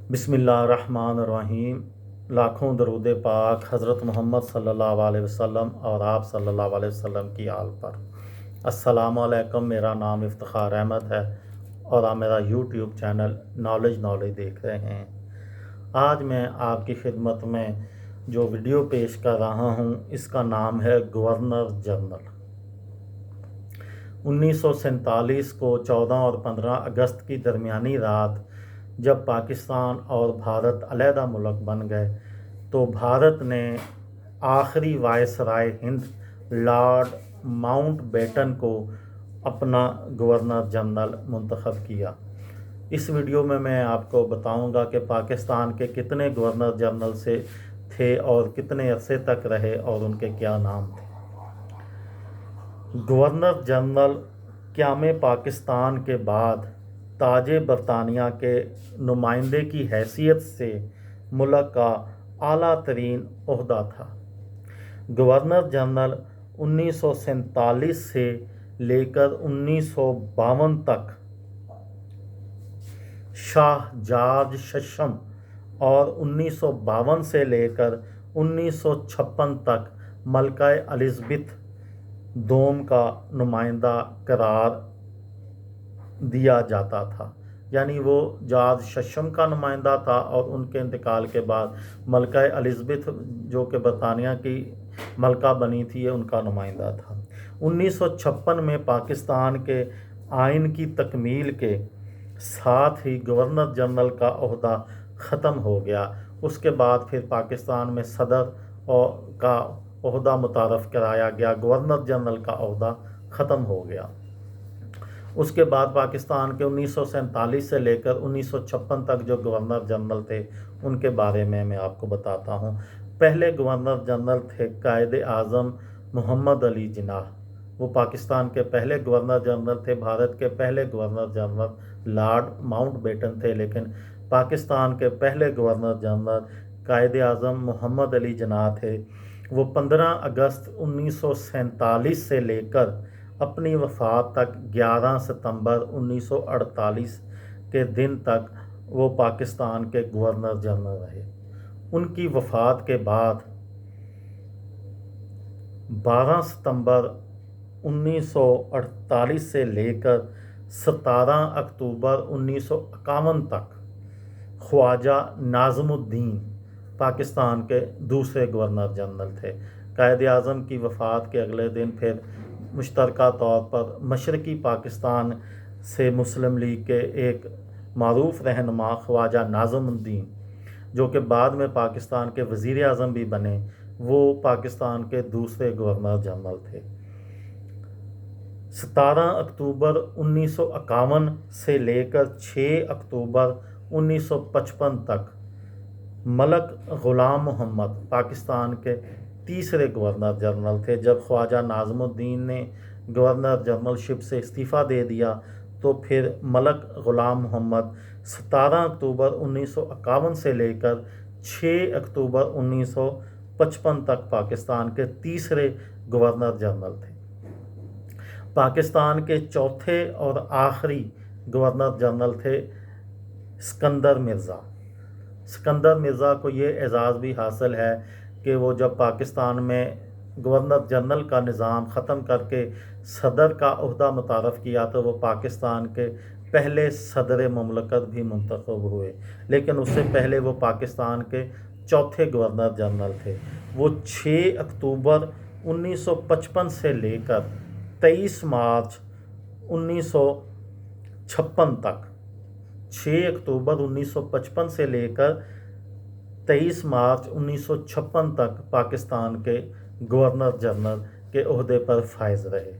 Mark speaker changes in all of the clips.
Speaker 1: बिस्मिल्लाहिर्रहमानिर्रहीम। लाखों दरूद पाक हज़रत मोहम्मद सल्लल्लाहु अलैहि वसल्लम और आप सल्लल्लाहु अलैहि वसल्लम की आल पर। अस्सलामु अलैकुम। मेरा नाम इफ्तिखार अहमद है और आप मेरा यूट्यूब चैनल नॉलेज देख रहे हैं। आज मैं आपकी खिदमत में जो वीडियो पेश कर रहा हूँ इसका नाम है गवर्नर जनरल। 1947 को 14 और 15 अगस्त की दरमियानी रात जब पाकिस्तान और भारत अलहदा मुल्क बन गए तो भारत ने आखिरी वायसराय हिंद लॉर्ड माउंटबेटन को अपना गवर्नर जनरल मुंतखब किया। इस वीडियो में मैं आपको बताऊंगा कि पाकिस्तान के कितने गवर्नर जनरल से थे और कितने अरसे तक रहे और उनके क्या नाम थे। गवर्नर जनरल क़याम पाकिस्तान के बाद ताजे बरतानिया के नुमाइंदे की हैसियत से मुल्क का आला तरीन ओहदा था। गवर्नर जनरल 1947 से लेकर 1952 तक शाह जॉर्ज शशम और 1952 से लेकर 1956 तक मलका एलिज़ाबेथ दोम का नुमाइंदा करार दिया जाता था, यानी वो जॉर्ज शशम का नुमाइंदा था और उनके इंतकाल के बाद मलका एलिज़ाबेथ जो कि बरतानिया की मलका बनी थी उनका नुमाइंदा था। 1956 में पाकिस्तान के आइन की तकमील के साथ ही गवर्नर जनरल का ओहदा ख़त्म हो गया। उसके बाद फिर पाकिस्तान में सदर का ओहदा मुतारफ़ कराया गया, गवर्नर जनरल का ओहदा ख़त्म हो गया। उसके बाद पाकिस्तान के 1947 से लेकर 1956 तक जो गवर्नर जनरल थे उनके बारे में मैं आपको बताता हूँ। पहले गवर्नर जनरल थे कायदे आज़म मोहम्मद अली जिन्नाह। वो पाकिस्तान के पहले गवर्नर जनरल थे। भारत के पहले गवर्नर जनरल लॉर्ड माउंटबेटन थे, लेकिन पाकिस्तान के पहले गवर्नर जनरल कायदे आज़म मोहम्मद अली जिन्नाह थे। वो 15 अगस्त 1947 से लेकर अपनी वफ़ात तक 11 सितंबर 1948 के दिन तक वो पाकिस्तान के गवर्नर जनरल रहे। उनकी वफ़ात के बाद 12 सितंबर 1948 से लेकर 17 अक्टूबर 1951 तक ख्वाजा नाज़मुद्दीन पाकिस्तान के दूसरे गवर्नर जनरल थे। कायदे आज़म की वफ़ात के अगले दिन फिर मुश्तरका तौर पर मशरक़ी पाकिस्तान से मुस्लिम लीग के एक मारूफ रहनुमा ख्वाजा नाज़मुद्दीन जो कि बाद में पाकिस्तान के वज़ीर आज़म भी बने, वो पाकिस्तान के दूसरे गवर्नर जनरल थे। 17 अक्टूबर 1951 से लेकर 6 अक्टूबर 1955 तक मलक ग़ुलाम मोहम्मद पाकिस्तान के तीसरे गवर्नर जनरल थे। जब ख्वाजा नाज़मुद्दीन ने गवर्नर जनरलशिप से इस्तीफ़ा दे दिया तो फिर मलक ग़ुलाम मोहम्मद 17 अक्टूबर 1951 से लेकर 6 अक्टूबर 1955 तक पाकिस्तान के तीसरे गवर्नर जनरल थे। पाकिस्तान के चौथे और आखिरी गवर्नर जनरल थे सिकंदर मिर्ज़ा। सिकंदर मिर्ज़ा को ये एज़ाज़ भी हासिल है कि वो जब पाकिस्तान में गवर्नर जनरल का निज़ाम ख़त्म करके सदर का ओहदा मुतारफ़ किया तो वो पाकिस्तान के पहले सदर मुमलकत भी मुंतखब हुए, लेकिन उससे पहले वो पाकिस्तान के चौथे गवर्नर जनरल थे। वो 6 अक्टूबर 1955 से लेकर 23 मार्च 1956 तक 6 अक्टूबर 1955 से लेकर 23 मार्च 1956 तक पाकिस्तान के गवर्नर जनरल के ओहदे पर फाइज रहे।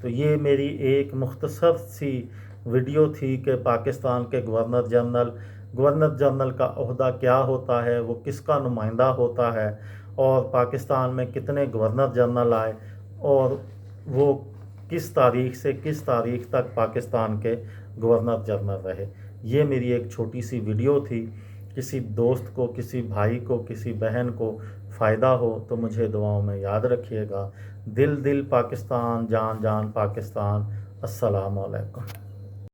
Speaker 1: तो ये मेरी एक मुख्तसर सी वीडियो थी कि पाकिस्तान के गवर्नर जनरल का ओहदा क्या होता है, वो किसका नुमाइंदा होता है और पाकिस्तान में कितने गवर्नर जनरल आए और वो किस तारीख़ से किस तारीख़ तक पाकिस्तान के गवर्नर जनरल रहे। ये मेरी एक छोटी सी वीडियो थी। किसी दोस्त को, किसी भाई को, किसी बहन को फ़ायदा हो तो मुझे दुआओं में याद रखिएगा। दिल दिल पाकिस्तान, जान जान पाकिस्तान। अस्सलामु अलैकुम।